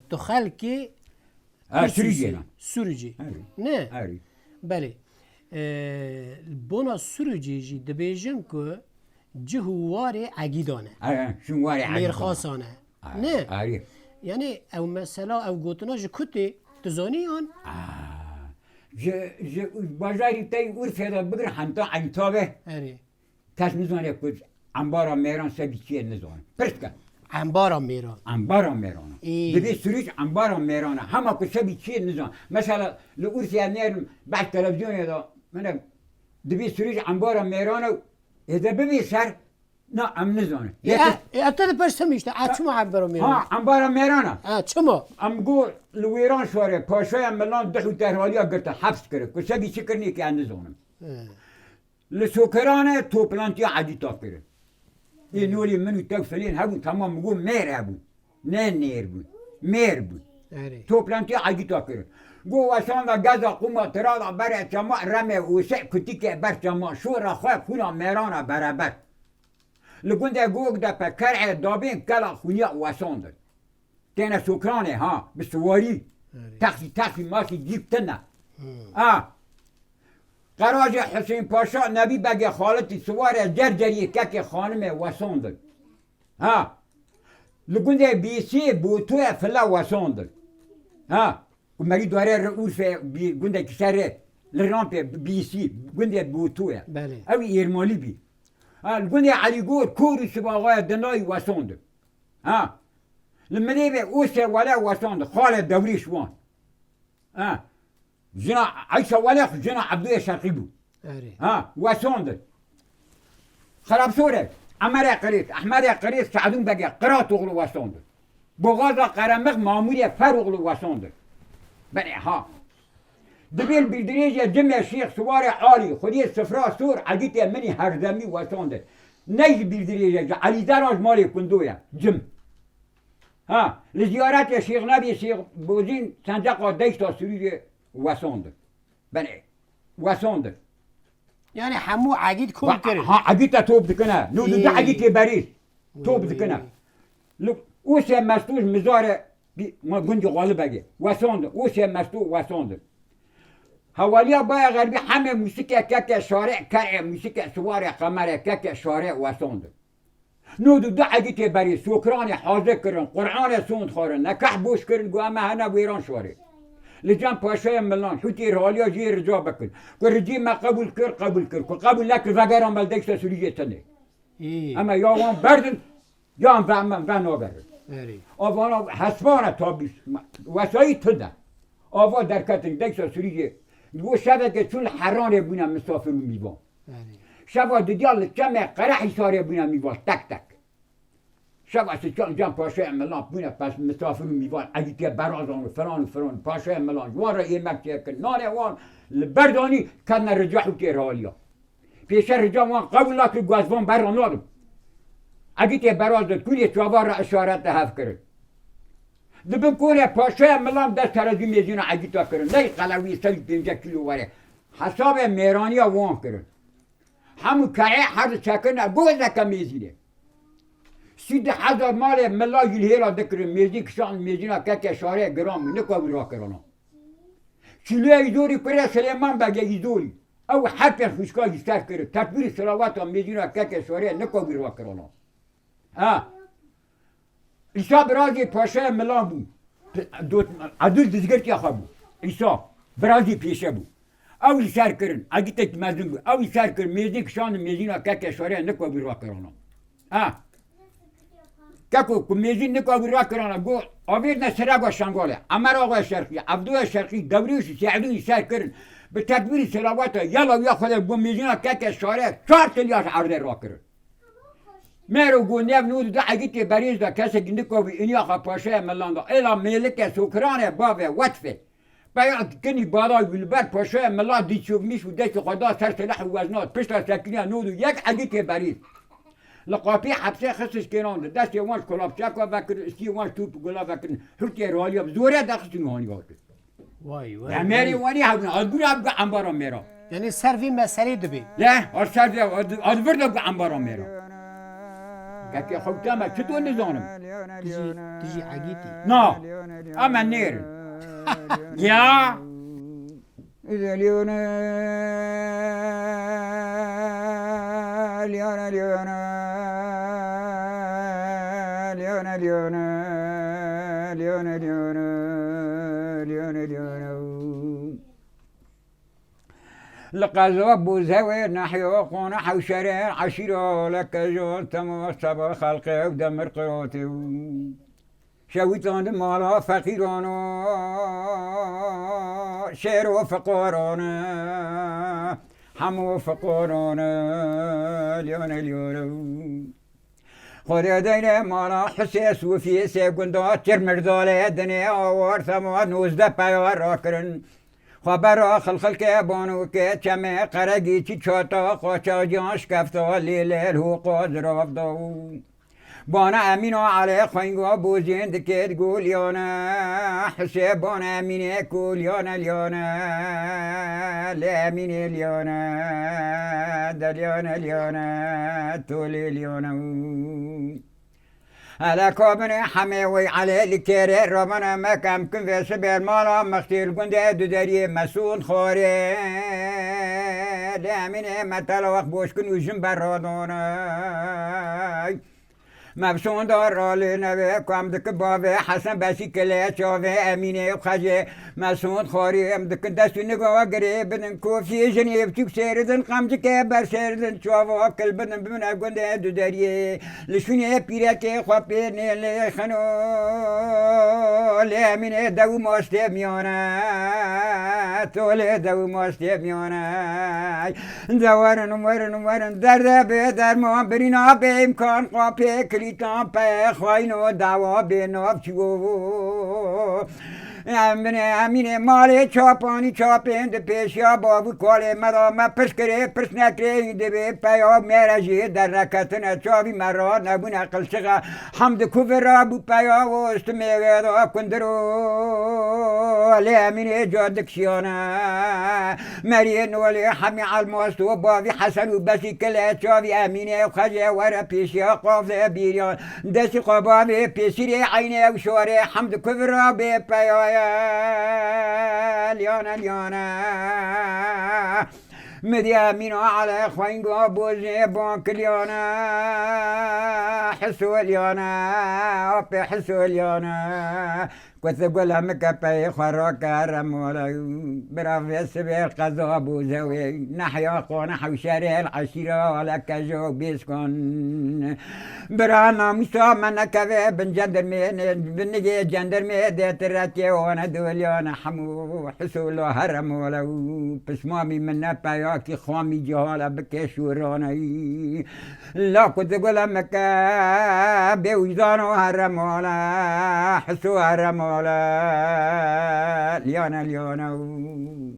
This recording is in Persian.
تو خلکی سروجی نه بله بونا سروجی جی دبیجن که جهواره عگیدانه میرخاسانه نه یعنی او مثلا او گوتنا جه کتی تزانی آن جه بازاری تایی اور فیدا بگر حمتا عیطابه کس نزانه کد انبارا میران سبی چیه نزانه پرست کن انبارا میران دبی سروج انبارا میرانه همه که سبی چیه نزانه مثلا لور فیاد نیرم بعد تلویزیون دا منه دبی سروج انبارا میرانه اذا ببی سر نه ام نزانه اتده پرسته میشته چما انبارا میرانه انبارا میرانه چما ام گو لویران شواره پاشای ملان دهو درحالیا گرتا حبس کرد که سبی چی کرنی که نزانم لسوکرانه توپلانتی عدیتا کرد این نولی منو تفلین هبون تمام مگو میر هبون نه نیر بود میر بود توپلانتی عدیتا کرد گو واسان دا گزا قوما ترادا بره چما رمه وسع کتی که بر چما شورا خواه خونا میرانا برابر لگونده گوگ دا پکرع دابین کلا خونیا واسان داد تینا سوکرانه ها بسواری تخفی ماشی جیبتنه قراج حسین پاشا نبی بگه خالتی سواره جرجری که خانم واساندل لگونده بیسی بوتوی فلا واساندل مگی داره رؤوس گونده کسره لرامپ بیسی گونده بوتوی او ایرمالی بی لگونده علی گور کوری سباغای دنای واساندل لمنه به اوسه ولا واساندل خالد دوریش وان جنا عيشة ولا جنا عبدوية شرقي بو واسوندر خراب صورة عمر قريت أحمر قريت سعدون بقى قرات أغلو واسوندر بغاضة قرمق معمولية فرغلو واسوندر بني دبيل بالدريجة جمع الشيخ سواري عالي خدي السفراء سور عديت مني هردمي واسوندر نيجي بالدريجة علي دراج مالي كندويا جم لزيارات يا شيخ نبي شيخ بوزين صندوق ديشتا سورية واساندر بله واساندر یعنی همو عقید کن کرد عقید تا توب دکنه نو دو عقید بریز توب دکنه اوسه مستوش مزاره ما گنج غالب بگه واساندر اوسه مستو واساندر حوالیا باید غربی همه موسیقی که شارع که موسیقی سوار قمر که شارع واساندر نو دو عقید بریز سوکران حاضر کردن قرآن سوند خورن نکح بوش کردن گو اما هنه ویران شواره لجان پاشای ملان شوتی رالیا جی رجا بکن که رجی ما قبول قبول نکر وگران بلدکش سوریه تنه اما یا وان بردن یا هم و نابرد آوانا حسبانه تا بیش وسایی تده آوا در کتن دکش سوریه دو شبه که چون حرانه بونم مسافر میوان شبه دیال جمع قرحی ساره بونم میوان تک شب از جان پاشای ملان بونه پس مسافر میوان اگه برازان و فران پاشای ملان وان را این مکتیه که نانه وان بردانی کدن رجاحو که رالیا پیش رجا وان قبول نکر گوزوان بران نادم اگه براز داد کلی چوابار را اشارت هف کرد دبن کنه پاشای ملان دست ترازی میزینا اگه تا کرد نه قلوی 150 کیلو واره حساب میرانی وان کرد همون کعه هر چکن گوزه که میزینه 30,000 مال ملا یلهیرا دکر میزی کشان میزینا که شاره گرام نکوی را کردن. چیله ایدوری پره سلیمان بگه ایدوری او حتی خوشکایی سر کرد تکبیر صلوات میزینا که شاره نکوی را کردن. ایسا برازی پاشه ملا بود. عدل دزگرتی آخه بود. ایسا برازی پیشه بود. او سر کرد اگه تک مزدون بود. او سر کرد میزی کشان میزینا که شاره نکوی را کردن. که میزی نکوی را کردن گو آوید نسرا با شنگاله امر آقای شرقی عبدو شرقی دوریوش سعدوی سر کردن به تکبیر صلوات یلا یا خود گو میزینا که شاره 4 تلیاش عرضه را کرد میرو گو نو نود دا اگه بریز دا کسی که نکوی اینی آخه پاشه ملان دا ایلا ملک سوکران بابه وطفه باید کنی بالای ولبر پاشه ملان دیچوب میش و دست خدا سر سلاح و وزنات پشت سکینه نود یک اگه بریز لقاپی حبسه خصش کنان دست وانش کلابچاک و بکر اسکی وانش توپ گلا بکر هرتی روالی اب زوره دخش نهانی وارد وای میری وانی هدن آدبور اب انبارم میرا یعنی سروی مسئله دبی نه آر سر آدبور اب انبارم میرا كاكي حكامة شتو نزونم تجي عقيتي نا أما النير يا إذا ليونا ليونا ليونا ليونا ليونا ليونا ليونا ليونا ليونا لقزوب بوزاوي نحيو قونا حوشرين عشيرو لك جون تمو صبا خلقي ودمر قروتي شويتون مالا فقيرانو شيرو فقورانا حمو فقورانا ليونا ليونا خذ دينا مالا حسيس وفي سيقندو ترمر دولي الدنيا وارثمو نوزده بايوار راكرن خبر خلق كابون كتشمي قرقي تشوتا خوشا جانش كفتا ليل هو قادر افضو بانا امينو علي خوينغو بوزين دكيت قول يونا حسيب بانا اميني كول يونا ليونا لاميني ليونا دليونا ليونا تولي ليونا على كوبني حميوي على الكيري ربنا ما كم كن في سبيل مالا مختير قندي دوداري مسون خوري لاميني متلا وقت بوش كن وجن برادونا مبسون دار رالي نبي كم دك بابي حسن باسي كلا شوفي اميني وخجي مسون خوري ام دك دستو نقوى قريب بدن كوفي جنيب تيك سيردن قمتك برسيردن شوفو كل بدن بمنا قندي دوداري لشوني بيراتي خوابيني اللي خنو لاميني دو موستي ميونا تولي دو موستي ميونا دوارن ورن در بدر ما برينا بامكان قابي كريتان بي خوينو دعوا بينو بشو امینه مالی چاپانی چاپین ده پیشیا بابو کاله مرا ما پشکره پش نکره ده به پیا میرجی در رکتن چاوی مرا نبون اقل شغا حمد کوفرا بو پیا و است میگه دا کندرو لی امینه جادک شیانه مرین ولی حمی علماست و باوی حسن و بسی کله چاوی امینه و خجه ورا پیشیا قافله بیریان دستی قبابی پیسیری عینه و شوره حمد کوفرا به پیا ليونا ليونا مديامينو على خوينقو بوزي بونك ليونا حسو ليونا وبي حسو ليونا كنت اقولها مكبي خروكا رمولا برافي سبيل قضا بوزوي نحيا قونا حوشاري العشيرة ولا كجو بيسكن برانا مشا من كذا بن جندرمي بنجي جندرمي ديت الراتي وانا دوليانا حمو حسولو هرمولا بسمامي من باياكي خوامي جهالا بكيشورانا لا كنت اقولها مكا بوجدانو هرمولا حسو هرمولا ليانا